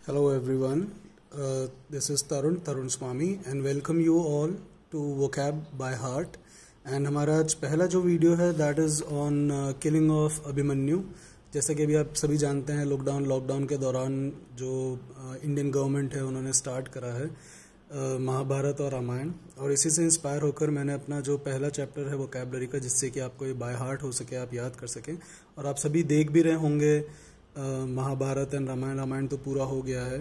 Hello everyone, this is Tarun Swami and welcome you all to Vocab by Heart. And हमारा आज पहला जो video है that is on killing of Abhimanyu. जैसा कि अभी आप सभी जानते हैं लॉकडाउन के दौरान जो इंडियन गवर्नमेंट है उन्होंने स्टार्ट करा है महाभारत और रामायण, और इसी से इंस्पायर होकर मैंने अपना जो पहला चैप्टर है वोकैबलरी का, जिससे कि आपको ये बाय हार्ट हो सके, आप याद कर सकें। और आप सभी देख भी रहे होंगे महाभारत एंड रामायण तो पूरा हो गया है।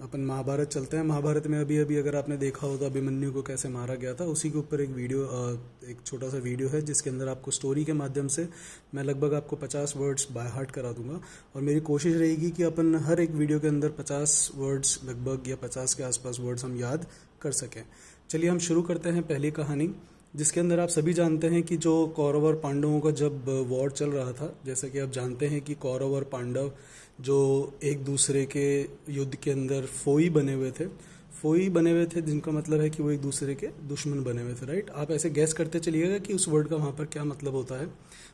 अपन महाभारत चलते हैं। महाभारत में अभी अगर आपने देखा हो तो अभिमन्यु को कैसे मारा गया था, उसी के ऊपर एक छोटा सा वीडियो है जिसके अंदर आपको स्टोरी के माध्यम से मैं लगभग आपको 50 वर्ड्स बाय हार्ट करा दूंगा। और मेरी कोशिश रहेगी कि अपन हर एक वीडियो के अंदर 50 वर्ड्स लगभग या 50 के आसपास वर्ड्स हम याद कर सकें। चलिए हम शुरू करते हैं पहली कहानी, जिसके अंदर आप सभी जानते हैं कि जो कौरव और पांडवों का जब वॉर चल रहा था, जैसा कि आप जानते हैं कि कौरव और पांडव जो एक दूसरे के युद्ध के अंदर फोई बने हुए थे, जिनका मतलब है कि वो एक दूसरे के दुश्मन बने हुए थे। राइट, आप ऐसे गैस करते चलिएगा कि उस वर्ड का वहाँ पर क्या मतलब होता है।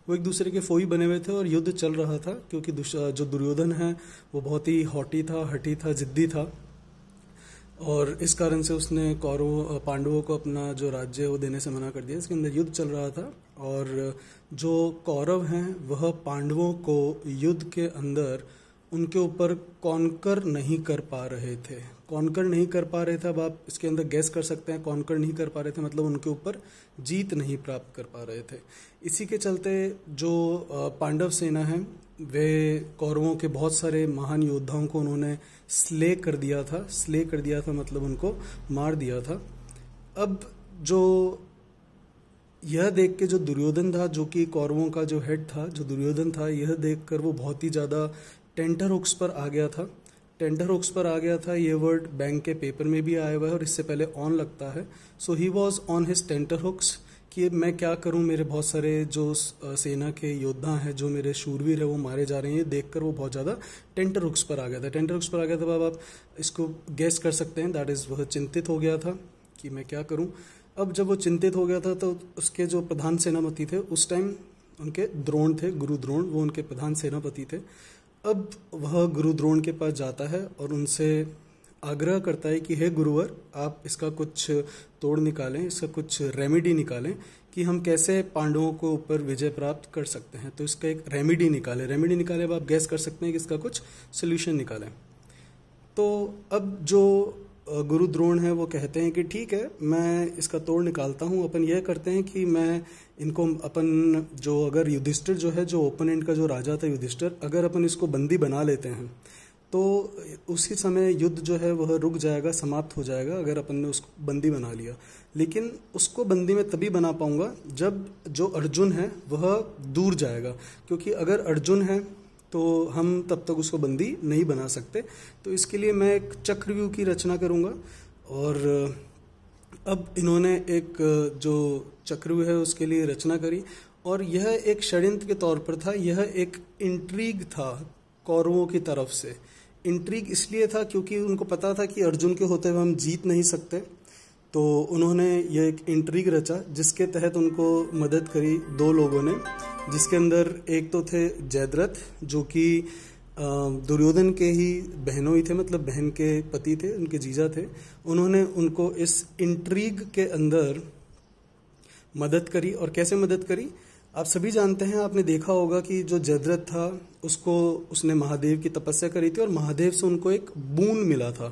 वो एक दूसरे के फोई बने हुए थे और युद्ध चल रहा था, क्योंकि जो दुर्योधन है वो बहुत ही हठी था, जिद्दी था, और इस कारण से उसने पांडवों को अपना जो राज्य है वो देने से मना कर दिया। इसके अंदर युद्ध चल रहा था और जो कौरव हैं वह पांडवों को युद्ध के अंदर उनके ऊपर कॉन्कर नहीं कर पा रहे थे। अब आप इसके अंदर गैस कर सकते हैं, कॉन्कर नहीं कर पा रहे थे मतलब उनके ऊपर जीत नहीं प्राप्त कर पा रहे थे। इसी के चलते जो पांडव सेना है वे कौरवों के बहुत सारे महान योद्धाओं को उन्होंने स्ले कर दिया था मतलब उनको मार दिया था। अब जो यह देख के जो दुर्योधन था, जो कि कौरवों का जो हेड था, जो दुर्योधन था, यह देखकर वो बहुत ही ज़्यादा टेंटर हुक्स पर आ गया था। ये वर्ड बैंक के पेपर में भी आया हुआ है और इससे पहले ऑन लगता है। So he was on his tenterhooks कि मैं क्या करूं, मेरे बहुत सारे जो सेना के योद्धा हैं, जो मेरे शूरवीर है वो मारे जा रहे हैं। ये देखकर वो बहुत ज़्यादा टेंटर हुक्स पर आ गया था। अब आप इसको गैस कर सकते हैं, दैट इज़ वह चिंतित हो गया था कि मैं क्या करूं। अब जब वो चिंतित हो गया था तो उसके जो प्रधान सेनापति थे उस टाइम उनके द्रोण थे, गुरु द्रोण, वो उनके प्रधान सेनापति थे। अब वह गुरु द्रोण के पास जाता है और उनसे आग्रह करता है कि हे गुरुवर, आप इसका कुछ तोड़ निकालें, इसका कुछ रेमेडी निकालें कि हम कैसे पांडवों को ऊपर विजय प्राप्त कर सकते हैं। तो इसका एक रेमेडी निकाले। अब आप गैस कर सकते हैं कि इसका कुछ सोल्यूशन निकालें। तो अब जो गुरु द्रोण है वो कहते हैं कि ठीक है, मैं इसका तोड़ निकालता हूँ। अपन यह करते हैं कि मैं इनको जो अगर युधिष्ठिर जो है, जो ओपोनेंट का जो राजा था युधिष्ठिर, अगर अपन इसको बंदी बना लेते हैं तो उसी समय युद्ध जो है वह रुक जाएगा, समाप्त हो जाएगा, अगर अपन ने उसको बंदी बना लिया। लेकिन उसको बंदी में तभी बना पाऊंगा जब जो अर्जुन है वह दूर जाएगा, क्योंकि अगर अर्जुन है तो हम तब तक उसको बंदी नहीं बना सकते। तो इसके लिए मैं एक चक्रव्यूह की रचना करूंगा। और अब इन्होंने एक जो चक्रव्यूह है उसके लिए रचना करी, और यह एक षड्यंत्र के तौर पर था, यह एक इंट्रीग था कौरवों की तरफ से। इंट्रीग इसलिए था क्योंकि उनको पता था कि अर्जुन के होते हुए हम जीत नहीं सकते, तो उन्होंने यह एक इंट्रीग रचा जिसके तहत उनको मदद करी दो लोगों ने, जिसके अंदर एक तो थे जयद्रथ, जो कि दुर्योधन के ही बहनों ही थे, मतलब बहन के पति थे, उनके जीजा थे। उन्होंने उनको इस इंट्रीग के अंदर मदद करी। और कैसे मदद करी आप सभी जानते हैं, आपने देखा होगा कि जो जयद्रथ था उसने महादेव की तपस्या करी थी और महादेव से उनको एक बून मिला था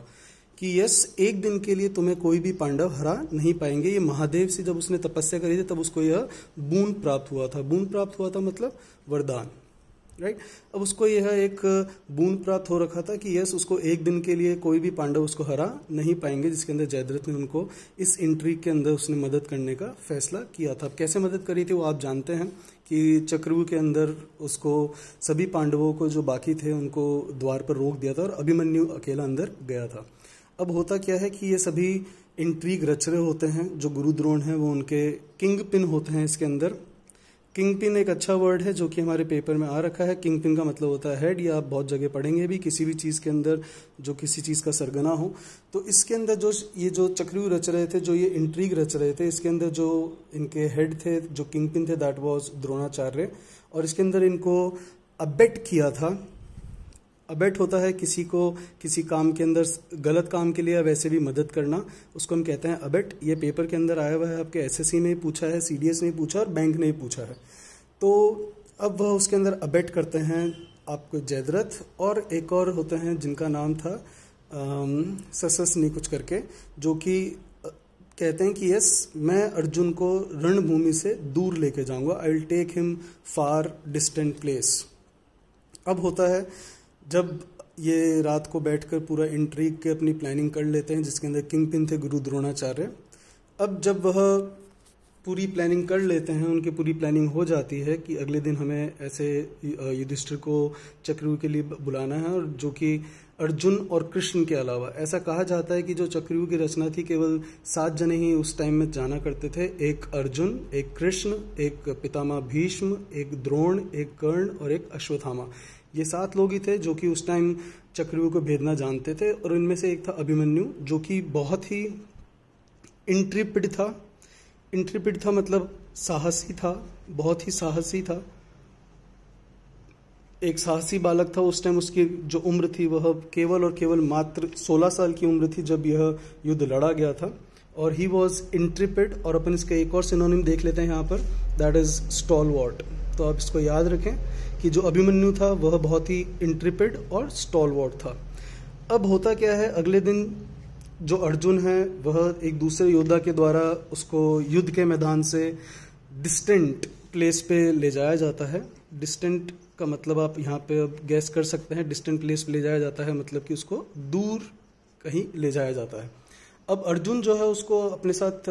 कि यस, एक दिन के लिए तुम्हें कोई भी पांडव हरा नहीं पाएंगे। ये महादेव से जब उसने तपस्या करी थी तब उसको यह बून प्राप्त हुआ था मतलब वरदान। राइट, अब उसको यह एक बून प्राप्त हो रखा था कि यस, उसको एक दिन के लिए कोई भी पांडव उसको हरा नहीं पाएंगे, जिसके अंदर जयद्रथ ने उनको इस इंट्रीग के अंदर उसने मदद करने का फैसला किया था। कैसे मदद करी थी वो आप जानते हैं कि चक्रव्यूह के अंदर उसको सभी पांडवों को जो बाकी थे उनको द्वार पर रोक दिया था और अभिमन्यु अकेला अंदर गया था। अब होता क्या है कि ये सभी इंट्रीग रच रहे होते हैं। जो गुरु द्रोण है वो उनके किंग पिन होते हैं। इसके अंदर किंग पिन एक अच्छा वर्ड है जो कि हमारे पेपर में आ रखा है। किंग पिन का मतलब होता है हेड, या आप बहुत जगह पढ़ेंगे भी किसी भी चीज़ के अंदर जो किसी चीज़ का सरगना हो। तो इसके अंदर जो चक्रव्यूह रच रहे थे, जो ये इंट्रीग रच रहे थे, इसके अंदर जो इनके हेड थे, जो किंग पिन थे, दैट वाज द्रोणाचार्य। और इसके अंदर इनको अबेट किया था अबेट होता है किसी को किसी काम के अंदर गलत काम के लिए या वैसे भी मदद करना, उसको हम कहते हैं अबेट। ये पेपर के अंदर आया हुआ है, आपके एसएससी में पूछा है, सीडीएस में पूछा और बैंक ने भी पूछा है। तो अब वह उसके अंदर अबेट करते हैं आपको जयद्रथ, और एक और होते हैं जिनका नाम था ससस नहीं कुछ करके, जो कि कहते हैं कि यस मैं अर्जुन को रणभूमि से दूर लेके जाऊंगा, I will take him far distant place. अब होता है जब ये रात को बैठकर पूरा इंट्रीग के अपनी प्लानिंग कर लेते हैं, जिसके अंदर किंग पिन थे गुरु द्रोणाचार्य। अब जब वह पूरी प्लानिंग कर लेते हैं, उनकी पूरी प्लानिंग हो जाती है कि अगले दिन हमें ऐसे युधिष्ठिर को चक्रव्यूह के लिए बुलाना है, और जो कि अर्जुन और कृष्ण के अलावा, ऐसा कहा जाता है कि जो चक्रव्यूह की रचना थी केवल 7 जने ही उस टाइम में जाना करते थे। एक अर्जुन, एक कृष्ण, एक पितामह भीष्म, एक द्रोण, एक कर्ण और एक अश्वत्थामा। ये 7 लोग ही थे जो कि उस टाइम चक्रव्यूह को भेदना जानते थे, और इनमें से एक था अभिमन्यु, जो कि बहुत ही इंट्रिपिड था। इंट्रिपिड था मतलब साहसी था, बहुत ही साहसी था, एक साहसी बालक था। उस टाइम उसकी जो उम्र थी वह केवल और केवल मात्र 16 साल की उम्र थी जब यह युद्ध लड़ा गया था, और ही वॉज इंट्रिपिड। और अपन इसका एक और सिनोनिम देख लेते हैं यहाँ पर, दैट इज स्टॉलवॉर्ट। तो आप इसको याद रखें कि जो अभिमन्यु था वह बहुत ही इंट्रिपिड और स्टॉलवॉर्ट था। अब होता क्या है, अगले दिन जो अर्जुन है वह एक दूसरे योद्धा के द्वारा उसको युद्ध के मैदान से डिस्टेंट प्लेस पे ले जाया जाता है। डिस्टेंट का मतलब आप यहाँ पे अब गैस कर सकते हैं, डिस्टेंट प्लेस पे ले जाया जाता है मतलब कि उसको दूर कहीं ले जाया जाता है। अब अर्जुन जो है उसको अपने साथ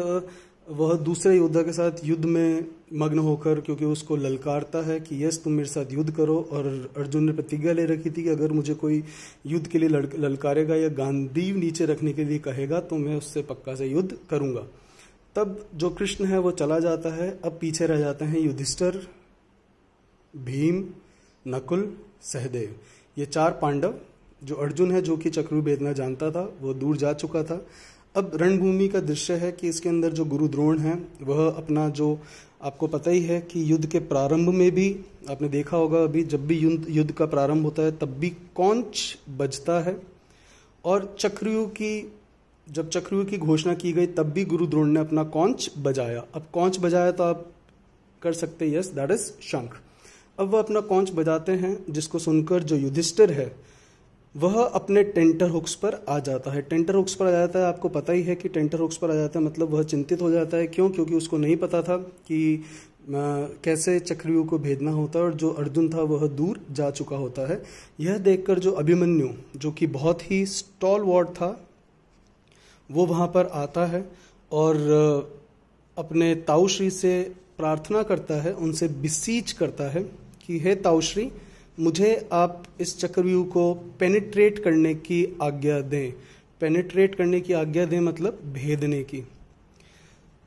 वह दूसरे योद्धा के साथ युद्ध में मग्न होकर, क्योंकि उसको ललकारता है कि यस तुम मेरे साथ युद्ध करो, और अर्जुन ने प्रतिज्ञा ले रखी थी कि अगर मुझे कोई युद्ध के लिए ललकारेगा या गांडीव नीचे रखने के लिए कहेगा तो मैं उससे पक्का से युद्ध करूंगा। तब जो कृष्ण है वो चला जाता है। अब पीछे रह जाते हैं युधिष्ठिर, भीम, नकुल, सहदेव। ये 4 पांडव। जो अर्जुन है जो कि चक्रव्यूह भेदना जानता था वो दूर जा चुका था। अब रणभूमि का दृश्य है कि इसके अंदर जो गुरु द्रोण है वह अपना, जो आपको पता ही है कि युद्ध के प्रारंभ में भी आपने देखा होगा, अभी जब भी युद्ध का प्रारंभ होता है तब भी कौंच बजता है, और जब चक्रव्यूह की घोषणा की गई तब भी गुरु द्रोण ने अपना कौंच बजाया। अब कौंच बजाया तो आप कर सकते हैं यस दैट इज शंख। अब वह अपना कौंच बजाते हैं, जिसको सुनकर जो युधिष्ठिर है वह अपने टेंटर हुक्स पर आ जाता है। टेंटर हुक्स पर आ जाता है, आपको पता ही है कि टेंटर हुक्स पर आ जाता है मतलब वह चिंतित हो जाता है। क्यों? क्योंकि उसको नहीं पता था कि कैसे चक्रव्यूह को भेदना होता है, और जो अर्जुन था वह दूर जा चुका होता है। यह देखकर जो अभिमन्यु, जो कि बहुत ही स्टॉलवॉर्ट था, वो वहाँ पर आता है और अपने ताऊश्री से प्रार्थना करता है, उनसे बिसीच करता है कि हे ताऊश्री, मुझे आप इस चक्रव्यूह को पेनिट्रेट करने की आज्ञा दें। पेनिट्रेट करने की आज्ञा दें मतलब भेदने की।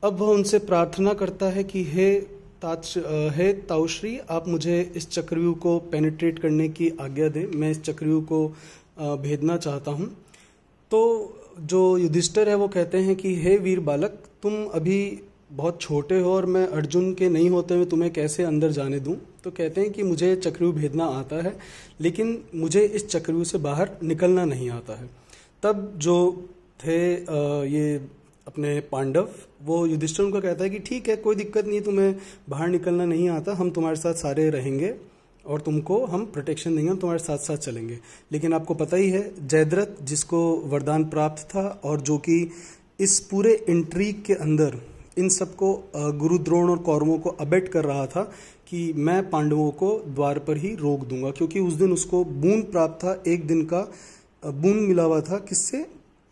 अब वह उनसे प्रार्थना करता है कि हे ताऊश्री, आप मुझे इस चक्रव्यूह को पेनिट्रेट करने की आज्ञा दें, मैं इस चक्रव्यूह को भेदना चाहता हूँ। तो जो युधिष्ठिर है वो कहते हैं कि हे वीर बालक, तुम अभी बहुत छोटे हो और मैं अर्जुन के नहीं होते हुए तुम्हें कैसे अंदर जाने दूं। तो कहते हैं कि मुझे चक्रव्यूह भेदना आता है, लेकिन मुझे इस चक्रव्यूह से बाहर निकलना नहीं आता है। तब जो थे ये अपने पांडव, वो युधिष्ठिर उनको कहता है कि ठीक है, कोई दिक्कत नहीं, तुम्हें बाहर निकलना नहीं आता, हम तुम्हारे साथ सारे रहेंगे और तुमको हम प्रोटेक्शन देंगे, हम तुम्हारे साथ साथ चलेंगे। लेकिन आपको पता ही है, जयद्रथ जिसको वरदान प्राप्त था और जो कि इस पूरे इंट्रीग के अंदर इन सबको गुरु द्रोण और कौरवों को अबेट कर रहा था कि मैं पांडवों को द्वार पर ही रोक दूंगा, क्योंकि उस दिन उसको बूंद प्राप्त था, एक दिन का बूंद मिला हुआ था। किससे?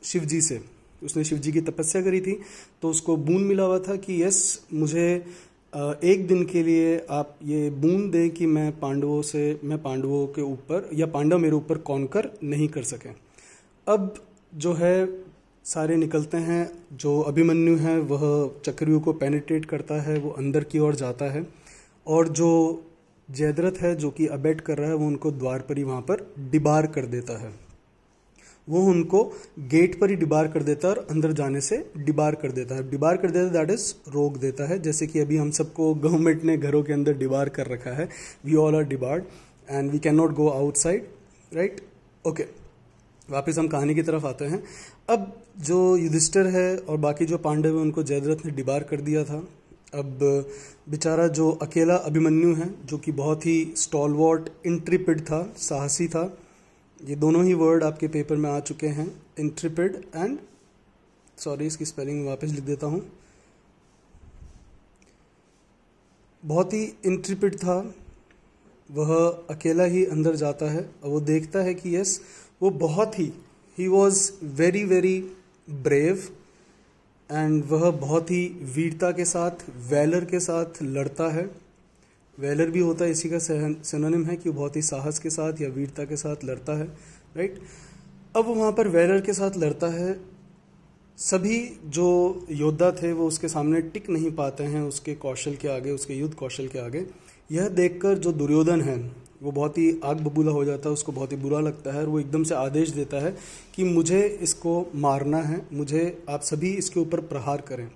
शिव जी से। उसने शिव जी की तपस्या करी थी, तो उसको बूंद मिला हुआ था कि यस, मुझे एक दिन के लिए आप ये बूंद दें कि मैं पांडवों के ऊपर, या पांडव मेरे ऊपर कॉन्कर नहीं कर सकें। अब जो है सारे निकलते हैं। जो अभिमन्यु है वह चक्रव्यूह को पेनिट्रेट करता है, वो अंदर की ओर जाता है, और जो जयद्रथ है जो कि अबेट कर रहा है वो उनको द्वार पर ही वहाँ पर डिबार कर देता है। वो उनको गेट पर ही डिबार कर देता है और अंदर जाने से डिबार कर देता है। डिबार कर देता है दैट इज रोक देता है, जैसे कि अभी हम सबको गवर्नमेंट ने घरों के अंदर डिबार कर रखा है। We all are debarred and we can not go outside, right. Okay, वापस हम कहानी की तरफ आते हैं। अब जो युधिष्ठिर है और बाकी जो पांडव हैं उनको जयद्रथ ने डिबार कर दिया था। अब बेचारा जो अकेला अभिमन्यु है, जो कि बहुत ही स्टॉलवर्ट, इंट्रिपिड था, साहसी था, ये दोनों ही वर्ड आपके पेपर में आ चुके हैं, इंट्रिपिड एंड, सॉरी इसकी स्पेलिंग वापस लिख देता हूँ, बहुत ही इंट्रिपिड था। वह अकेला ही अंदर जाता है और वो देखता है कि यस, वो बहुत he was very very brave and वह बहुत ही वीरता के साथ, वैलर के साथ लड़ता है। वैलर भी होता है, इसी का सिनोनिम है कि वो बहुत ही साहस के साथ या वीरता के साथ लड़ता है, राइट। अब वो वहाँ पर वैलर के साथ लड़ता है। सभी जो योद्धा थे वो उसके सामने टिक नहीं पाते हैं, उसके कौशल के आगे, उसके युद्ध कौशल के आगे। यह देखकर जो दुर्योधन है वो बहुत ही आग बबूला हो जाता है, उसको बहुत ही बुरा लगता है और वो एकदम से आदेश देता है कि मुझे इसको मारना है, मुझे आप सभी इसके ऊपर प्रहार करें।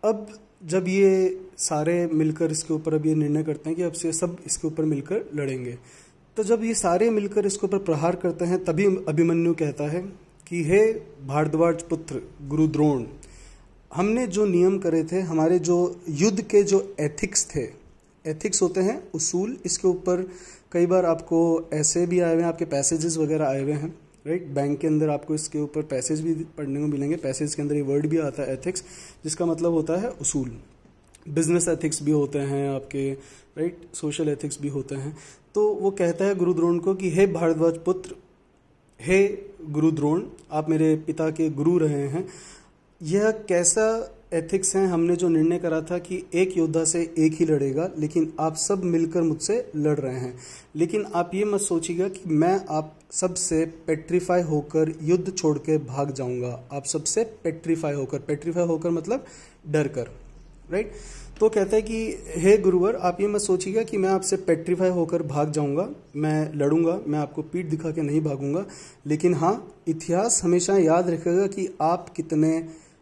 अब जब ये सारे मिलकर इसके ऊपर अब ये निर्णय करते हैं कि अब से सब इसके ऊपर मिलकर लड़ेंगे, तो जब ये सारे मिलकर इसके ऊपर प्रहार करते हैं तभी अभिमन्यु कहता है कि हे भारद्वाज पुत्र गुरु द्रोण, हमने जो नियम करे थे, हमारे जो युद्ध के जो एथिक्स थे, एथिक्स होते हैं उसूल, इसके ऊपर कई बार आपको ऐसे भी आए हुए हैं, आपके पैसेजेस वगैरह आए हुए हैं, राइट। बैंक के अंदर आपको इसके ऊपर पैसेज भी पढ़ने को मिलेंगे। पैसेज के अंदर ये वर्ड भी आता है एथिक्स, जिसका मतलब होता है उसूल। बिजनेस एथिक्स भी होते हैं आपके, राइट, सोशल एथिक्स भी होते हैं। तो वो कहता है गुरु द्रोण को कि हे भारद्वाज पुत्र, हे गुरु द्रोण, आप मेरे पिता के गुरु रहे हैं, यह कैसा एथिक्स है, हमने जो निर्णय करा था कि एक योद्धा से एक ही लड़ेगा, लेकिन आप सब मिलकर मुझसे लड़ रहे हैं। लेकिन आप ये मत सोचिएगा कि मैं आप सबसे पेट्रीफाई होकर युद्ध छोड़ के भाग जाऊंगा। आप सबसे पेट्रीफाई होकर मतलब डर कर, राइट। तो कहता है कि हे गुरुवर, आप ये मत सोचिएगा कि मैं आपसे पेट्रीफाई होकर भाग जाऊंगा, मैं लड़ूंगा, मैं आपको पीठ दिखा के नहीं भागूंगा। लेकिन हाँ, इतिहास हमेशा याद रखेगा कि आप कितने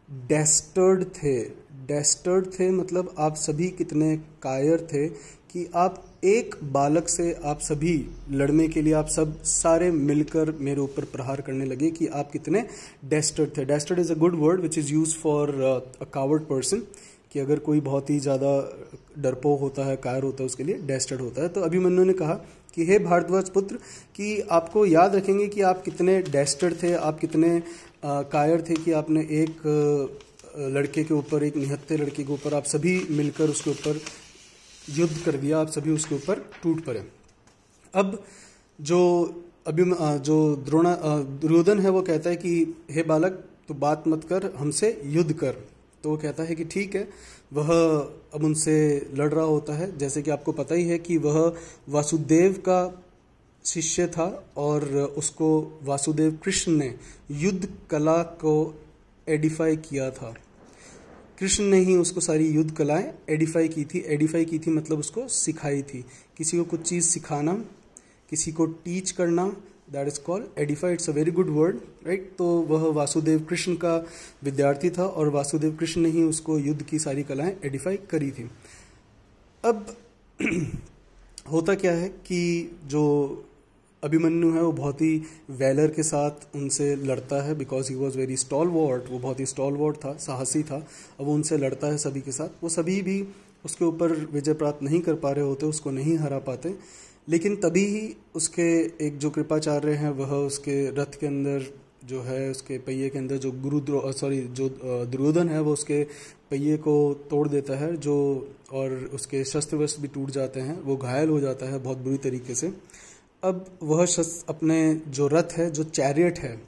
डेस्टर्ड थे, मतलब आप सभी कितने कायर थे कि आप एक बालक से आप सभी लड़ने के लिए आप सब सारे मिलकर मेरे ऊपर प्रहार करने लगे, कि आप कितने डेस्टर्ड थे। Dastard is a good word which is use for a coward person, कि अगर कोई बहुत ही ज़्यादा डरपोक होता है, कायर होता है, उसके लिए डेस्टर्ड होता है। तो अभिमन्यु ने कहा कि हे भारद्वाज पुत्र, कि आपको याद रखेंगे कि आप कितने डेस्टर्ड थे, आप कितने कायर थे कि आपने एक लड़के के ऊपर, एक निहत्थे लड़के के ऊपर आप सभी मिलकर उसके ऊपर युद्ध कर दिया, आप सभी उसके ऊपर टूट पड़े। अब जो दुर्योधन है वो कहता है कि हे बालक, तो बात मत कर, हमसे युद्ध कर। तो वो कहता है कि ठीक है। वह अब उनसे लड़ रहा होता है। जैसे कि आपको पता ही है कि वह वासुदेव का शिष्य था और उसको वासुदेव कृष्ण ने युद्ध कला को एडिफाई किया था। कृष्ण ने ही उसको सारी युद्ध कलाएं एडिफाई की थी मतलब उसको सिखाई थी। किसी को कुछ चीज़ सिखाना, किसी को टीच करना, that is called Edify. It's a very good word, right. तो वह वासुदेव कृष्ण का विद्यार्थी था और वासुदेव कृष्ण ने ही उसको युद्ध की सारी कलाएं एडिफाई करी थी। अब होता क्या है कि जो अभिमन्यु है वो बहुत ही वैलर के साथ उनसे लड़ता है, because he was very stalwart. वो बहुत ही स्टॉलवर्ट था, साहसी था। अब वो उनसे लड़ता है सभी के साथ। वो सभी भी उसके ऊपर विजय प्राप्त नहीं कर पा रहे होते, उसको नहीं हरा पाते। लेकिन तभी ही उसके एक जो कृपाचार्य हैं वह उसके रथ के अंदर जो है, उसके पहिए के अंदर जो दुर्योधन है वो उसके पहिए को तोड़ देता है, जो और उसके शस्त्र वस्त्र भी टूट जाते हैं। वो घायल हो जाता है बहुत बुरी तरीके से। अब वह शस्त्र अपने जो रथ है, जो चैरियट है,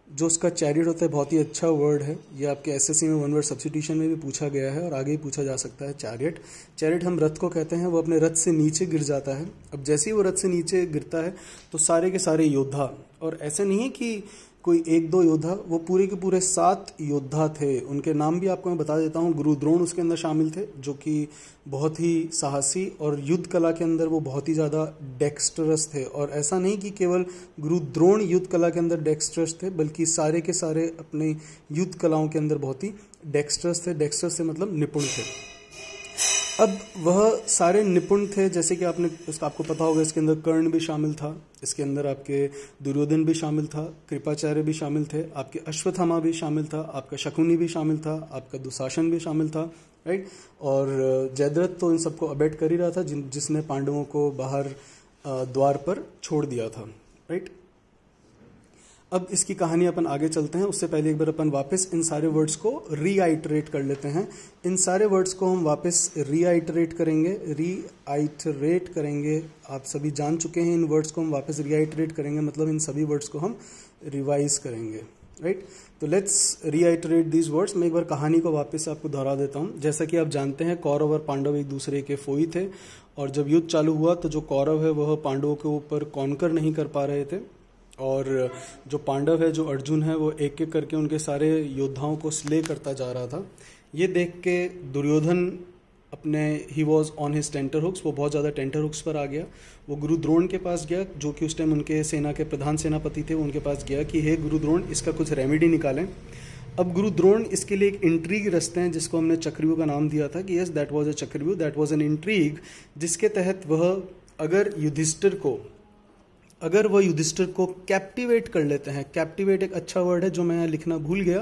जो उसका चैरियट होता है, बहुत ही अच्छा वर्ड है ये। आपके एसएससी में वन वर्ड सब्स्टिट्यूशन में भी पूछा गया है और आगे ही पूछा जा सकता है। चैरियट हम रथ को कहते हैं। वो अपने रथ से नीचे गिर जाता है। अब जैसे ही वो रथ से नीचे गिरता है तो सारे के सारे योद्धा, और ऐसे नहीं है कि कोई एक दो योद्धा, वो पूरे के पूरे 7 योद्धा थे। उनके नाम भी आपको मैं बता देता हूँ। गुरु द्रोण उसके अंदर शामिल थे, जो कि बहुत ही साहसी और युद्ध कला के अंदर वो बहुत ही ज़्यादा डेक्स्टरस थे। और ऐसा नहीं कि केवल गुरु द्रोण युद्ध कला के अंदर डेक्स्टरस थे, बल्कि सारे के सारे अपने युद्ध कलाओं के अंदर बहुत ही डेक्स्टरस थे। डेक्स्टरस से मतलब निपुण थे। अब वह सारे निपुण थे, जैसे कि आपको पता होगा, इसके अंदर कर्ण भी शामिल था, इसके अंदर आपके दुर्योधन भी शामिल था, कृपाचार्य भी शामिल थे, आपके अश्वत्थामा भी शामिल था, आपका शकुनी भी शामिल था, आपका दुशासन भी शामिल था, राइट। और जयद्रथ तो इन सबको अबेट कर ही रहा था, जिसने पांडवों को बाहर द्वार पर छोड़ दिया था, राइट। अब इसकी कहानी अपन आगे चलते हैं, उससे पहले एक बार अपन वापस इन सारे वर्ड्स को रीआइटरेट कर लेते हैं। इन सारे वर्ड्स को हम वापस रीआइटरेट करेंगे। आप सभी जान चुके हैं इन वर्ड्स को हम वापस रीआइटरेट करेंगे, मतलब इन सभी वर्ड्स को हम रिवाइज करेंगे, राइट। तो लेट्स रीआइटरेट दीज वर्ड्स। मैं एक बार कहानी को वापस आपको दोहरा देता हूँ। जैसा कि आप जानते हैं, कौरव और पांडव एक दूसरे के फोई थे, और जब युद्ध चालू हुआ तो जो कौरव है वह पांडवों के ऊपर कॉन्कर नहीं कर पा रहे थे, और जो पांडव है, जो अर्जुन है, वो एक एक करके उनके सारे योद्धाओं को स्ले करता जा रहा था। ये देख के दुर्योधन ही was on his tenterhooks, वो बहुत ज़्यादा टेंटर हुक्स पर आ गया। वो गुरु द्रोण के पास गया, जो कि उस टाइम उनके सेना के प्रधान सेनापति थे। उनके पास गया कि हे गुरु द्रोण, इसका कुछ रेमेडी निकालें। अब गुरु द्रोण इसके लिए एक इंट्रीग रचते हैं, जिसको हमने चक्रव्यूह का नाम दिया था कि यस, दैट वाज अ चक्रव्यूह, दैट वाज एन इंट्रीग, जिसके तहत वह अगर वह युधिष्ठिर को कैप्टिवेट कर लेते हैं। कैप्टिवेट एक अच्छा वर्ड है जो मैं यहाँ लिखना भूल गया।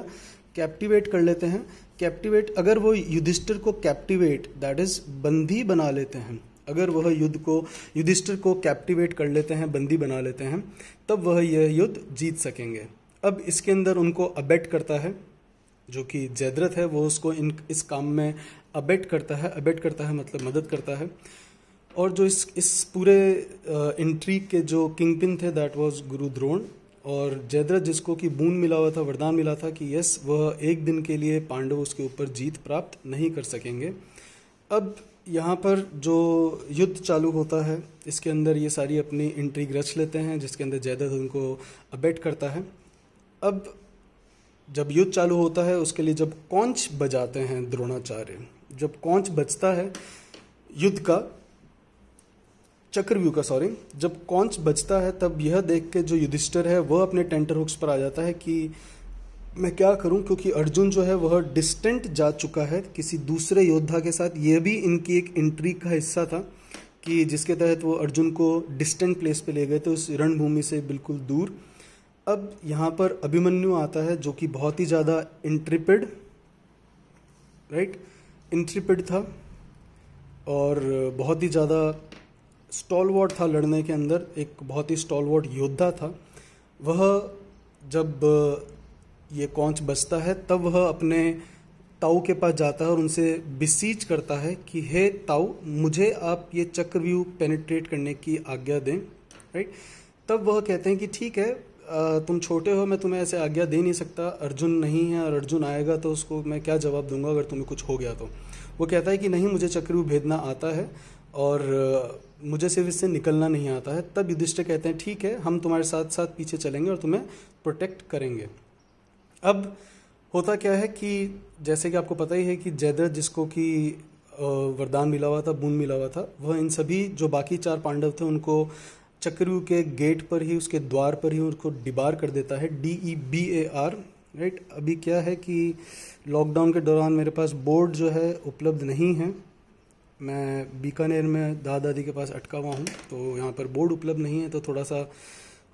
कैप्टिवेट कर लेते हैं। कैप्टिवेट, अगर वो युधिष्ठिर को कैप्टिवेट, दैट इज बंदी बना लेते हैं, अगर वह युधिष्ठिर को कैप्टिवेट कर लेते हैं, बंदी बना लेते हैं, तब वह यह युद्ध जीत सकेंगे। अब इसके अंदर उनको अबेट करता है, जो कि जयद्रथ है, वो उसको इस काम में अबेट करता है मतलब मदद करता है। और जो इस पूरे इंट्रीग के जो किंगपिन थे, दैट वाज गुरु द्रोण। और जयद्रथ, जिसको कि बून मिला हुआ था, वरदान मिला था कि यस, वह एक दिन के लिए पांडव उसके ऊपर जीत प्राप्त नहीं कर सकेंगे। अब यहाँ पर जो युद्ध चालू होता है, इसके अंदर ये सारी अपनी इंट्रीग रच लेते हैं, जिसके अंदर जयद्रथ उनको अबेट करता है। अब जब युद्ध चालू होता है, उसके लिए जब कौंच बजाते हैं द्रोणाचार्य, जब कौंच बजता है युद्ध का, चक्रव्यूह का, जब कौंच बजता है, तब यह देख के जो युधिष्ठिर है वह अपने टेंटर हुक्स पर आ जाता है कि मैं क्या करूं, क्योंकि अर्जुन जो है वह डिस्टेंट जा चुका है किसी दूसरे योद्धा के साथ। यह भी इनकी एक इंट्रीग का हिस्सा था कि जिसके तहत वो अर्जुन को डिस्टेंट प्लेस पे ले गए थे, उस रणभूमि से बिल्कुल दूर। अब यहाँ पर अभिमन्यु आता है, जो कि बहुत ही ज़्यादा इंट्रिपिड था और बहुत ही ज़्यादा स्टॉलवर्ड था लड़ने के अंदर, एक बहुत ही स्टॉलवर्ड योद्धा था। वह जब ये कौंच बजता है, तब वह अपने ताऊ के पास जाता है और उनसे बिसीच करता है कि हे ताऊ, मुझे आप ये चक्रव्यूह पेनिट्रेट करने की आज्ञा दें, राइट। तब वह कहते हैं कि ठीक है, तुम छोटे हो, मैं तुम्हें ऐसे आज्ञा दे नहीं सकता, अर्जुन नहीं है और अर्जुन आएगा तो उसको मैं क्या जवाब दूंगा अगर तुम्हें कुछ हो गया तो। वो कहता है कि नहीं, मुझे चक्रव्यूह भेदना आता है और मुझे सिर्फ इससे निकलना नहीं आता है। तब युधिष्ठिर कहते हैं ठीक है, हम तुम्हारे साथ साथ पीछे चलेंगे और तुम्हें प्रोटेक्ट करेंगे। अब होता क्या है कि जैसे कि आपको पता ही है कि जयद्रथ, जिसको कि वरदान मिला हुआ था, बूंद मिला हुआ था, वह इन सभी जो बाकी 4 पांडव थे उनको चक्रव्यूह के गेट पर ही, उसके द्वार पर ही उनको डिबार कर देता है, DEBAR, राइट। अभी क्या है कि लॉकडाउन के दौरान मेरे पास बोर्ड जो है उपलब्ध नहीं है, मैं बीकानेर में दादा दादी के पास अटका हुआ हूँ, तो यहाँ पर बोर्ड उपलब्ध नहीं है, तो थोड़ा सा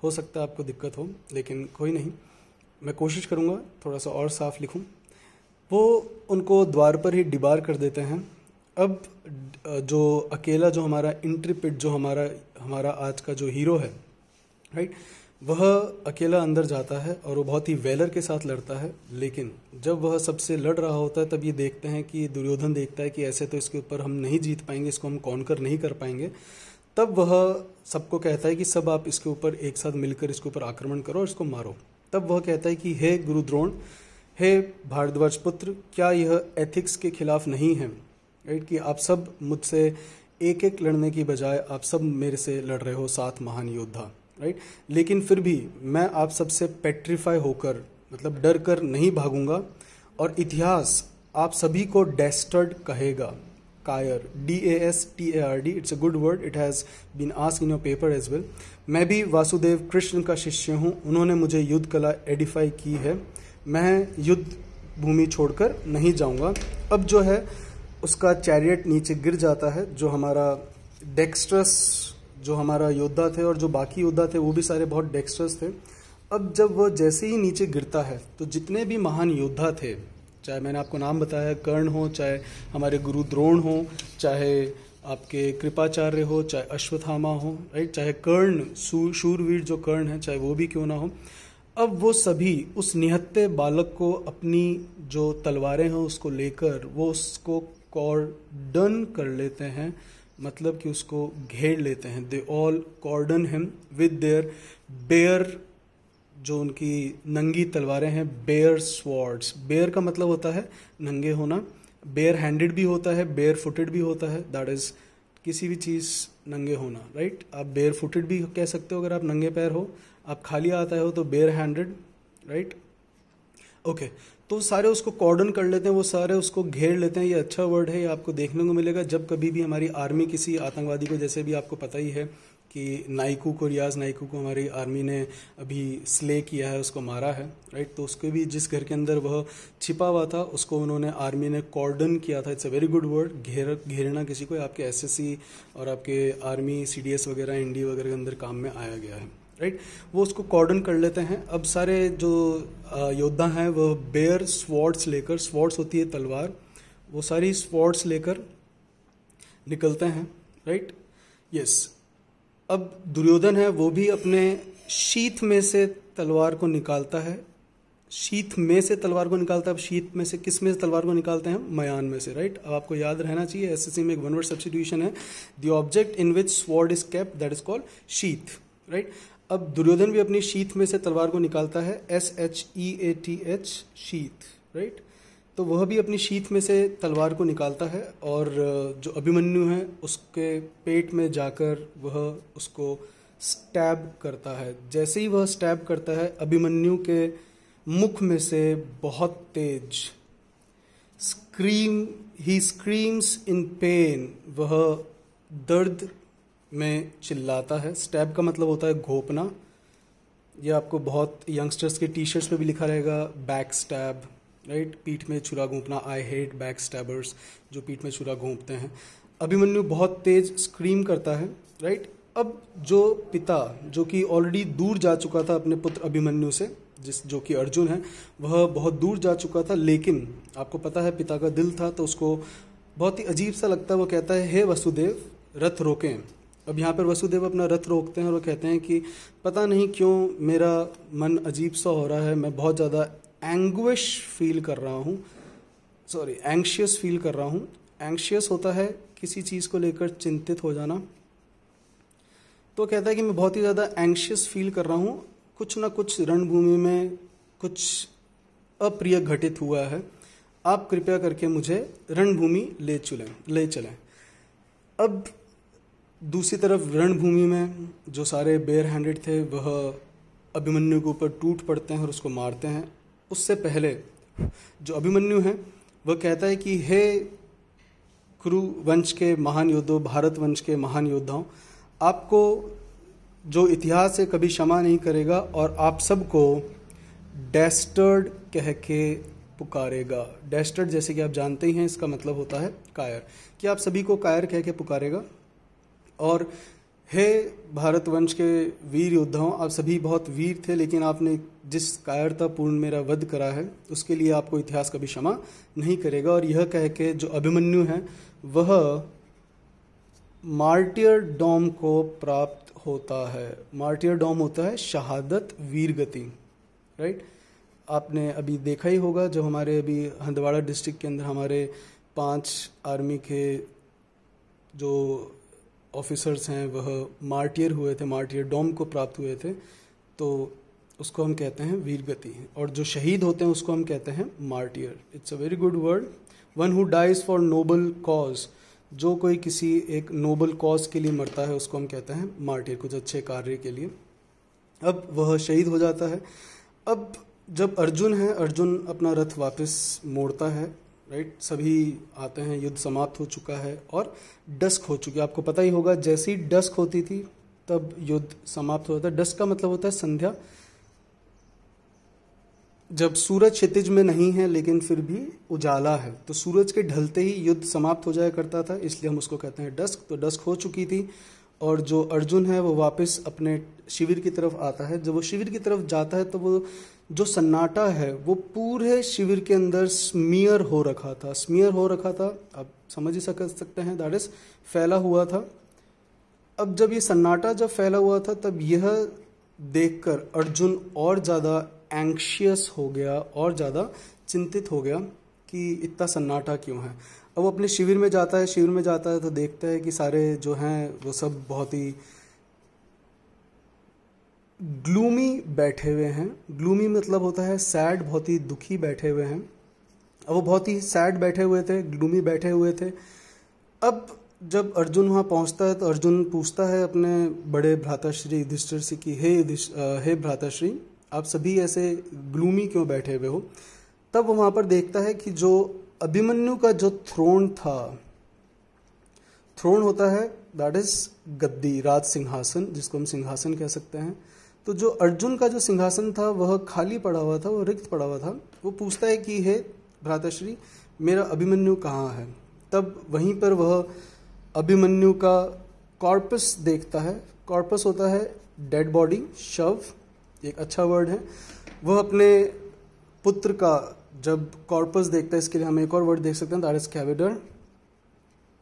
हो सकता है आपको दिक्कत हो, लेकिन कोई नहीं, मैं कोशिश करूँगा थोड़ा सा और साफ लिखूँ। वो उनको द्वार पर ही डिबार कर देते हैं। अब जो अकेला, जो हमारा इंट्रिपिड, जो हमारा आज का जो हीरो है, राइट, वह अकेला अंदर जाता है और वो बहुत ही वेलर के साथ लड़ता है। लेकिन जब वह सबसे लड़ रहा होता है, तब ये देखते हैं कि दुर्योधन देखता है कि ऐसे तो इसके ऊपर हम नहीं जीत पाएंगे, इसको हम कॉन्कर नहीं कर पाएंगे। तब वह सबको कहता है कि सब आप इसके ऊपर एक साथ मिलकर इसके ऊपर आक्रमण करो और इसको मारो। तब वह कहता है कि हे गुरु द्रोण, हे भारद्वाज पुत्र, क्या यह एथिक्स के खिलाफ नहीं है, राइट, कि आप सब मुझसे एक एक लड़ने की बजाय आप सब मेरे से लड़ रहे हो, 7 महान योद्धा, राइट। लेकिन फिर भी मैं आप सबसे पेट्रीफाई होकर, मतलब डर कर नहीं भागूंगा, और इतिहास आप सभी को डेस्टर्ड कहेगा, कायर, DASTARD, it's a good word, it has been asked in your paper as well. मैं भी वासुदेव कृष्ण का शिष्य हूँ, उन्होंने मुझे युद्ध कला एडिफाई की है, मैं युद्ध भूमि छोड़कर नहीं जाऊँगा। अब जो है उसका चैरियट नीचे गिर जाता है। जो हमारा डेक्स्ट्रस जो हमारा योद्धा थे और जो बाकी योद्धा थे वो भी सारे बहुत डेक्स्ट्रस थे। अब जब वह जैसे ही नीचे गिरता है तो जितने भी महान योद्धा थे, चाहे मैंने आपको नाम बताया कर्ण हो, चाहे हमारे गुरु द्रोण हो, चाहे आपके कृपाचार्य हो, चाहे अश्वत्थामा हो, राइट, चाहे कर्ण शूरवीर जो कर्ण है चाहे वो भी क्यों ना हो, अब वो सभी उस निहत्थे बालक को अपनी जो तलवारें हैं उसको लेकर वो उसको कॉर्डन कर लेते हैं, मतलब कि उसको घेर लेते हैं। They all cordon him with their bare, जो उनकी नंगी तलवारें हैं, बेयर स्वॉर्ड्स। बेयर का मतलब होता है नंगे होना, बेयर हैंडेड भी होता है, बेयर फुटेड भी होता है, दैट इज किसी भी चीज़ नंगे होना, राइट। आप बेयर फुटेड भी कह सकते हो अगर आप नंगे पैर हो, आप खाली आता हो तो बेयर हैंडेड, राइट, ओके। तो सारे उसको कॉर्डन कर लेते हैं, वो सारे उसको घेर लेते हैं। ये अच्छा वर्ड है, ये आपको देखने को मिलेगा जब कभी भी हमारी आर्मी किसी आतंकवादी को, जैसे भी आपको पता ही है कि नाइकू को, रियाज नाइकू को हमारी आर्मी ने अभी स्ले किया है, उसको मारा है, राइट। तो उसके भी जिस घर के अंदर वह छिपा हुआ था उसको उन्होंने आर्मी ने कॉर्डन किया था। It's a very good word, घेरना किसी को, आपके एसएससी और आपके आर्मी सीडीएस वगैरह एनडी वगैरह के अंदर काम में आया गया है, राइट। वो उसको कॉर्डन कर लेते हैं। अब सारे जो योद्धा हैं वह बेयर स्वॉर्ड्स लेकर, स्वॉर्ड्स होती है तलवार, वो सारी स्वॉर्ड्स लेकर निकलते हैं, राइट, यस। अब दुर्योधन है वो भी अपने शीथ में से तलवार को निकालता है, शीथ में से तलवार को निकालता है। अब शीथ में से किस में से तलवार को निकालते हैं? मयान में से, राइट। अब आपको याद रहना चाहिए एसएससी में एक वन वर्ड सब्स्टिट्यूशन है, the object in which sword is kept that is called sheath, right. अब दुर्योधन भी अपनी शीथ में से तलवार को निकालता है, SHEATH, शीथ, राइट। तो वह भी अपनी शीथ में से तलवार को निकालता है और जो अभिमन्यु है उसके पेट में जाकर वह उसको स्टैब करता है। जैसे ही वह स्टैब करता है अभिमन्यु के मुख में से बहुत तेज ही स्क्रीम्स इन पेन, वह दर्द में चिल्लाता है। स्टैब का मतलब होता है घोंपना। ये आपको बहुत यंगस्टर्स के टी शर्ट्स पे भी लिखा रहेगा, बैक स्टैब, राइट, पीठ में छुरा घोंपना। आई हेट बैक स्टैबर्स, जो पीठ में छुरा घोंपते हैं। अभिमन्यु बहुत तेज स्क्रीम करता है, राइट। अब जो पिता, जो कि ऑलरेडी दूर जा चुका था अपने पुत्र अभिमन्यु से, जो कि अर्जुन है, वह बहुत दूर जा चुका था, लेकिन आपको पता है पिता का दिल था तो उसको बहुत ही अजीब सा लगता है। वो कहता है, हे वसुदेव, रथ रोकें। अब यहाँ पर वसुदेव अपना रथ रोकते हैं और वो कहते हैं कि पता नहीं क्यों मेरा मन अजीब सा हो रहा है, मैं बहुत ज़्यादा एंग्विश फील कर रहा हूँ, एंग्शियस फील कर रहा हूँ। एंग्शियस होता है किसी चीज़ को लेकर चिंतित हो जाना। तो कहता है कि मैं बहुत ही ज़्यादा एंग्शियस फील कर रहा हूँ, कुछ ना कुछ रणभूमि में कुछ अप्रिय घटित हुआ है, आप कृपया करके मुझे रणभूमि ले चलें। अब दूसरी तरफ रणभूमि में जो सारे बेयर हैंडेड थे वह अभिमन्यु के ऊपर टूट पड़ते हैं और उसको मारते हैं। उससे पहले जो अभिमन्यु है वह कहता है कि हे कुरु वंश के महान योद्धाओं, भारत वंश के महान योद्धाओं, आपको जो इतिहास है कभी क्षमा नहीं करेगा और आप सबको डेस्टर्ड कह के पुकारेगा। डेस्टर्ड जैसे कि आप जानते ही हैं इसका मतलब होता है कायर, कि आप सभी को कायर कह के पुकारेगा। और हे भारत वंश के वीर योद्धाओं, आप सभी बहुत वीर थे, लेकिन आपने जिस कायरतापूर्ण मेरा वध करा है उसके लिए आपको इतिहास कभी क्षमा नहीं करेगा। और यह कह के जो अभिमन्यु है वह मार्टियर डॉम को प्राप्त होता है। मार्टियर डॉम होता है शहादत, वीरगति, राइट। आपने अभी देखा ही होगा जब हमारे अभी हंदवाड़ा डिस्ट्रिक्ट के अंदर हमारे 5 आर्मी के जो ऑफिसर्स हैं वह मार्टियर हुए थे, मार्टियर डॉम को प्राप्त हुए थे, तो उसको हम कहते हैं वीरगति। और जो शहीद होते हैं उसको हम कहते हैं martyr. It's a very good word. One who dies for noble cause, जो कोई किसी एक नोबल कॉज के लिए मरता है उसको हम कहते हैं मार्टियर, कुछ अच्छे कार्य के लिए। अब वह शहीद हो जाता है। अब जब अर्जुन है, अर्जुन अपना रथ वापस मोड़ता है, राइट, सभी आते हैं, युद्ध समाप्त हो चुका है और डस्क हो चुकी है। आपको पता ही होगा जैसी डस्क होती थी तब युद्ध समाप्त होता है। डस्क का मतलब होता है संध्या, जब सूरज क्षितिज में नहीं है लेकिन फिर भी उजाला है, तो सूरज के ढलते ही युद्ध समाप्त हो जाया करता था, इसलिए हम उसको कहते हैं डस्क। तो डस्क हो चुकी थी और जो अर्जुन है वो वापस अपने शिविर की तरफ आता है। जब वो शिविर की तरफ जाता है तो वो जो सन्नाटा है वो पूरे शिविर के अंदर स्मीयर हो रखा था। स्मीयर हो रखा था, आप समझ ही सकते हैं, दैट इज फैला हुआ था। अब जब ये सन्नाटा जब फैला हुआ था तब यह देखकर अर्जुन और ज़्यादा एंग्शियस हो गया और ज़्यादा चिंतित हो गया कि इतना सन्नाटा क्यों है। अब वो अपने शिविर में जाता है, शिविर में जाता है तो देखता है कि सारे जो हैं वो सब बहुत ही ग्लूमी बैठे हुए हैं। ग्लूमी मतलब होता है सैड, बहुत ही दुखी बैठे हुए हैं। अब वो बहुत ही सैड बैठे हुए थे, ग्लूमी बैठे हुए थे। अब जब अर्जुन वहाँ पहुँचता है तो अर्जुन पूछता है अपने बड़े भ्राताश्री युधिष्ठिर से कि हे भ्राताश्री, आप सभी ऐसे ग्लूमी क्यों बैठे हुए हो। तब वो वहाँ पर देखता है कि जो अभिमन्यु का जो थ्रोन था, थ्रोन होता है दैट इज गद्दी, राज सिंहासन, जिसको हम सिंहासन कह सकते हैं। तो जो अर्जुन का जो सिंहासन था वह खाली पड़ा हुआ था, वो रिक्त पड़ा हुआ था। वो पूछता है कि हे भ्राताश्री, मेरा अभिमन्यु कहाँ है। तब वहीं पर वह अभिमन्यु का कॉर्पस देखता है। कॉर्पस होता है डेड बॉडी, शव, एक अच्छा वर्ड है। वह अपने पुत्र का जब कॉर्पस देखता है, इसके लिए हम एक और वर्ड देख सकते हैं, दैट इज कैविडर,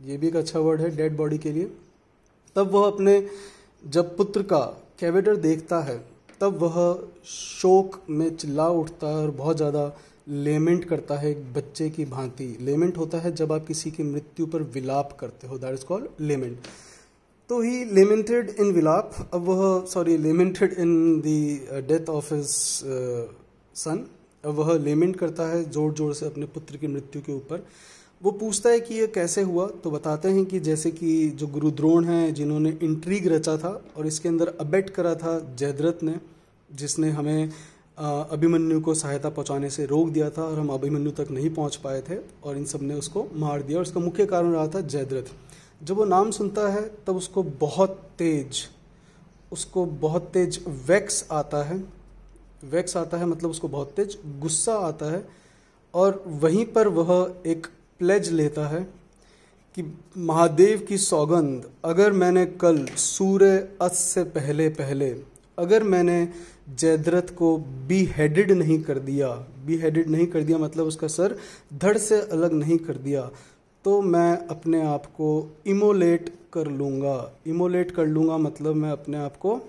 ये भी एक अच्छा वर्ड है डेड बॉडी के लिए। तब वह अपने जब पुत्र का कैविडर देखता है तब वह शोक में चिल्ला उठता है और बहुत ज़्यादा लेमेंट करता है, एक बच्चे की भांति। लेमेंट होता है जब आप किसी की मृत्यु पर विलाप करते हो, दैट इज कॉल्ड लेमेंट। तो ही लेमेंटेड इन विलाप, अब वह lamented in the death of his son. अब वह लेमेंट करता है जोर जोर से अपने पुत्र की मृत्यु के ऊपर। वो पूछता है कि ये कैसे हुआ, तो बताते हैं कि जैसे कि जो गुरु द्रोण हैं जिन्होंने इंट्रीग रचा था और इसके अंदर अबेट करा था जयद्रथ ने, जिसने हमें अभिमन्यु को सहायता पहुंचाने से रोक दिया था और हम अभिमन्यु तक नहीं पहुंच पाए थे, और इन सब ने उसको मार दिया। और इसका मुख्य कारण रहा था जयद्रथ। जब वो नाम सुनता है तब उसको बहुत तेज वैक्स आता है। वैक्स आता है मतलब उसको बहुत तेज गुस्सा आता है, और वहीं पर वह एक प्लेज लेता है कि महादेव की सौगंध, अगर मैंने कल सूर्य अस्त से पहले अगर मैंने जयद्रथ को बी हेडेड नहीं कर दिया मतलब उसका सर धड़ से अलग नहीं कर दिया, तो मैं अपने आप को इमोलेट कर लूँगा मतलब मैं अपने आप को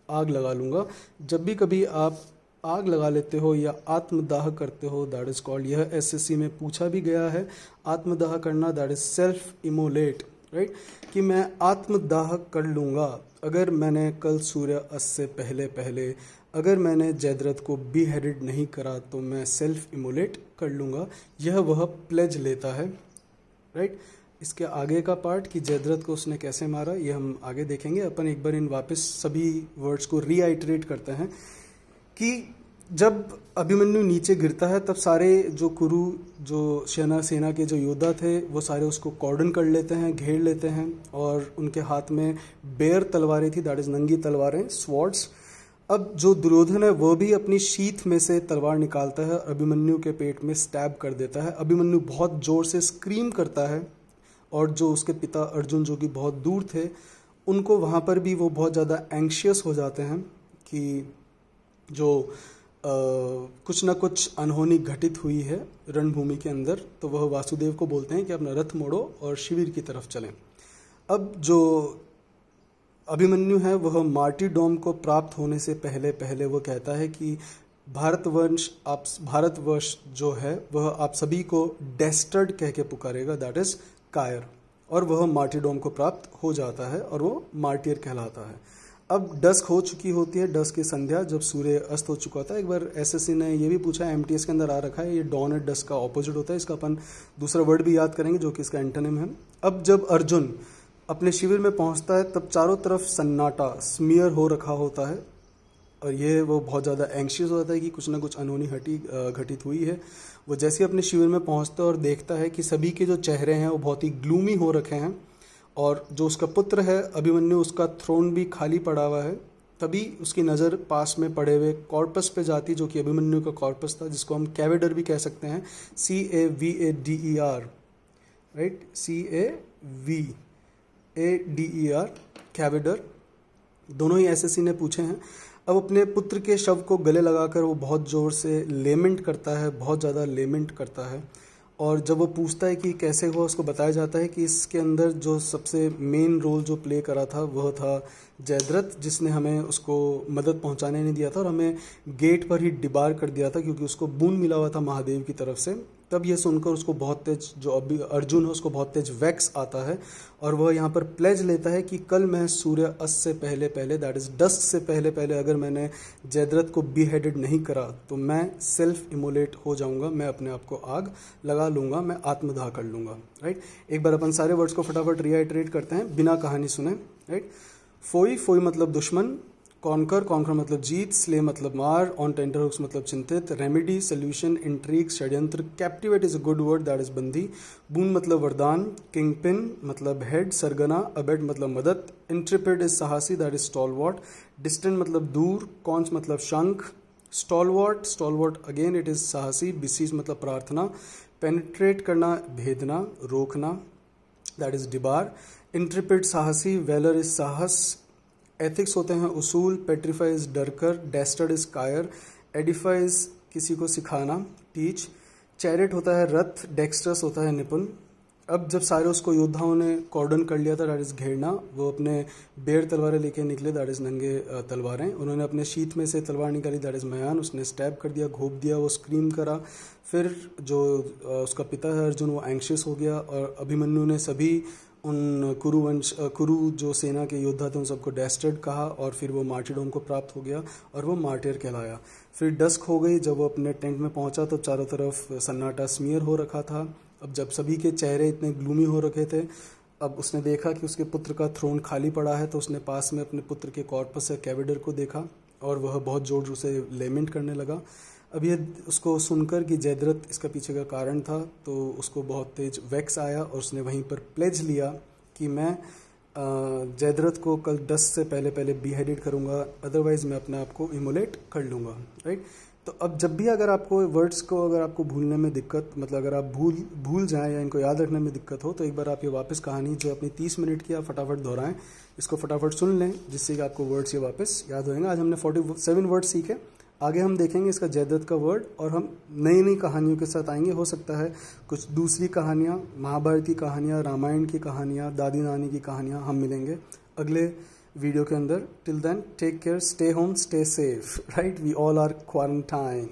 आग लगा लूँगा। जब भी कभी आप आग लगा लेते हो या आत्मदाह करते हो, दैट इज कॉल्ड, यह एसएससी में पूछा भी गया है, आत्मदाह करना that is self immolate, right, कि मैं आत्मदाह कर लूँगा अगर मैंने कल सूर्य अस्त से पहले अगर मैंने जयद्रथ को बी हेडेड नहीं करा तो मैं सेल्फ इमोलेट कर लूँगा। यह वह प्लेज लेता है, राइट। इसके आगे का पार्ट कि जयद्रथ को उसने कैसे मारा ये हम आगे देखेंगे। अपन एक बार इन वापस सभी वर्ड्स को रीआइटरेट करते हैं कि जब अभिमन्यु नीचे गिरता है तब सारे जो कुरु जो सेना के जो योद्धा थे वो सारे उसको कॉर्डन कर लेते हैं, घेर लेते हैं, और उनके हाथ में बेयर तलवारें थी, दैट इज नंगी तलवारें, स्वॉर्ड्स। अब जो दुर्योधन है वो भी अपनी शीथ में से तलवार निकालता है, अभिमन्यु के पेट में स्टैब कर देता है। अभिमन्यु बहुत जोर से स्क्रीम करता है, और जो उसके पिता अर्जुन जो कि बहुत दूर थे उनको वहाँ पर भी वो बहुत ज़्यादा एंग्शियस हो जाते हैं कि जो कुछ ना कुछ अनहोनी घटित हुई है रणभूमि के अंदर। तो वह वासुदेव को बोलते हैं कि अपना रथ मोड़ो और शिविर की तरफ चलें। अब जो अभिमन्यु है वह मार्टीडोम को प्राप्त होने से पहले वो कहता है कि भारतवर्ष जो है वह आप सभी को डेस्टर्ड कह के पुकारेगा, दैट इज कायर, और वह मार्टीडोम को प्राप्त हो जाता है और वो मार्टियर कहलाता है। अब डस्क हो चुकी होती है, डस्क की संध्या, जब सूर्य अस्त हो चुका था। एक बार एसएससी ने ये भी पूछा, एमटीएस के अंदर आ रखा है, ये डॉन और डस्क का ऑपोजिट होता है। इसका अपन दूसरा वर्ड भी याद करेंगे जो कि इसका एंटोनिम है। अब जब अर्जुन अपने शिविर में पहुंचता है तब चारों तरफ सन्नाटा स्मीयर हो रखा होता है, और ये वो बहुत ज़्यादा एंग्शियस हो जाता है कि कुछ ना कुछ अनहोनी घटित हुई है। वो जैसे ही अपने शिविर में पहुंचता है और देखता है कि सभी के जो चेहरे हैं वो बहुत ही ग्लूमी हो रखे हैं, और जो उसका पुत्र है अभिमन्यु उसका थ्रोन भी खाली पड़ा हुआ है, तभी उसकी नज़र पास में पड़े हुए कॉर्पस पे जाती, जो कि अभिमन्यु का कॉर्पस था, जिसको हम कैवेडर भी कह सकते हैं, CAVADER, राइट, CAVADER, कैवेडर। दोनों ही एसएससी ने पूछे हैं। अब अपने पुत्र के शव को गले लगाकर वो बहुत ज़ोर से लेमेंट करता है, बहुत ज़्यादा लेमेंट करता है। और जब वो पूछता है कि कैसे हुआ, उसको बताया जाता है कि इसके अंदर जो सबसे मेन रोल जो प्ले करा था वह था जयद्रथ, जिसने हमें उसको मदद पहुंचाने नहीं दिया था और हमें गेट पर ही डिबार कर दिया था, क्योंकि उसको बूंद मिला हुआ था महादेव की तरफ से। तब ये सुनकर उसको बहुत तेज, जो अभी अर्जुन है उसको बहुत तेज वैक्स आता है और वह यहाँ पर प्लेज लेता है कि कल मैं सूर्य अस्त से पहले पहले, दैट इज डस्क से पहले पहले, अगर मैंने जयद्रथ को बीहेडेड नहीं करा तो मैं सेल्फ इमोलेट हो जाऊंगा, मैं अपने आप को आग लगा लूंगा, मैं आत्मदाह कर लूंगा, राइट। एक बार अपन सारे वर्ड्स को फटाफट रीआइटरेट करते हैं बिना कहानी सुने, राइट। फोई, फोई मतलब दुश्मन, कॉन्कर, कॉन्कर मतलब जीत, स्ले मतलब मार, ऑन टेंटर हुक्स मतलब चिंतित, रेमेडी सोल्यूशन, इंट्रीग षड्यंत्र, captivate is a good word, that is बंदी, बून मतलब वरदान, किंग पिन मतलब हेड, सरगना, अबेड मतलब मदद, इंट्रिपिड इज साहसी, दैट इज स्टॉलवॉट, डिस्टेंट मतलब दूर, कॉन्स मतलब शंख, स्टॉलवॉट, स्टॉलवॉट अगेन इट इज साहसी, बिसीज मतलब प्रार्थना, पेनिट्रेट करना, भेदना, रोकना, दैट इज डिबार, इंट्रिपिड साहसी, वेलर इज साहस, एथिक्स होते हैं उसूल, पेट्रीफाइज डरकर, डेस्टर्ड इज कायर, एडिफाइज किसी को सिखाना, टीच, चैरिट होता है रथ, डेक्स्ट्रस होता है निपुण। अब जब सारे उसको योद्धाओं ने कॉर्डन कर लिया था, दैट इज घेरना, वो अपने बेर तलवारें लेके निकले, दैट इज नंगे तलवारें, उन्होंने अपने शीत में से तलवार निकाली, दैट इज मयान, उसने स्टैब कर दिया, घोप दिया, वो स्क्रीम करा। फिर जो उसका पिता है अर्जुन, वो एंग्शियस हो गया और अभिमन्यु ने सभी उन कुरु जो सेना के योद्धा थे उन सबको डेस्टर्ड कहा और फिर वो मार्टिडोम को प्राप्त हो गया और वो मार्टियर कहलाया। फिर डस्क हो गई, जब वो अपने टेंट में पहुंचा तो चारों तरफ सन्नाटा स्मीयर हो रखा था। अब जब सभी के चेहरे इतने ग्लूमी हो रखे थे, अब उसने देखा कि उसके पुत्र का थ्रोन खाली पड़ा है, तो उसने पास में अपने पुत्र के कॉर्पस या कैवेडर को देखा और वह बहुत जोर जोर से लेमेंट करने लगा। अब ये उसको सुनकर कि जयद्रथ इसका पीछे का कारण था, तो उसको बहुत तेज वैक्स आया और उसने वहीं पर प्लेज लिया कि मैं जयद्रथ को कल 10 से पहले पहले बीहेडेड करूंगा, अदरवाइज मैं अपने आप को इमोलेट कर लूँगा, राइट। तो अब जब भी अगर आपको वर्ड्स को अगर आपको भूलने में दिक्कत, मतलब अगर आप भूल जाएं या इनको याद रखने में दिक्कत हो, तो एक बार आप ये वापस कहानी जो अपनी 30 मिनट की आप फटाफट दोहराएं, इसको फटाफट सुन लें, जिससे कि आपको वर्ड्स ये वापस याद होंगे। आज हमने 47 वर्ड सीखे, आगे हम देखेंगे इसका जयद्रथ का वर्ड और हम नई नई कहानियों के साथ आएंगे। हो सकता है कुछ दूसरी कहानियाँ, महाभारत की कहानियाँ, रामायण की कहानियाँ, दादी नानी की कहानियाँ हम मिलेंगे अगले वीडियो के अंदर। Till then take care, stay home, stay safe, right, we all are quarantine.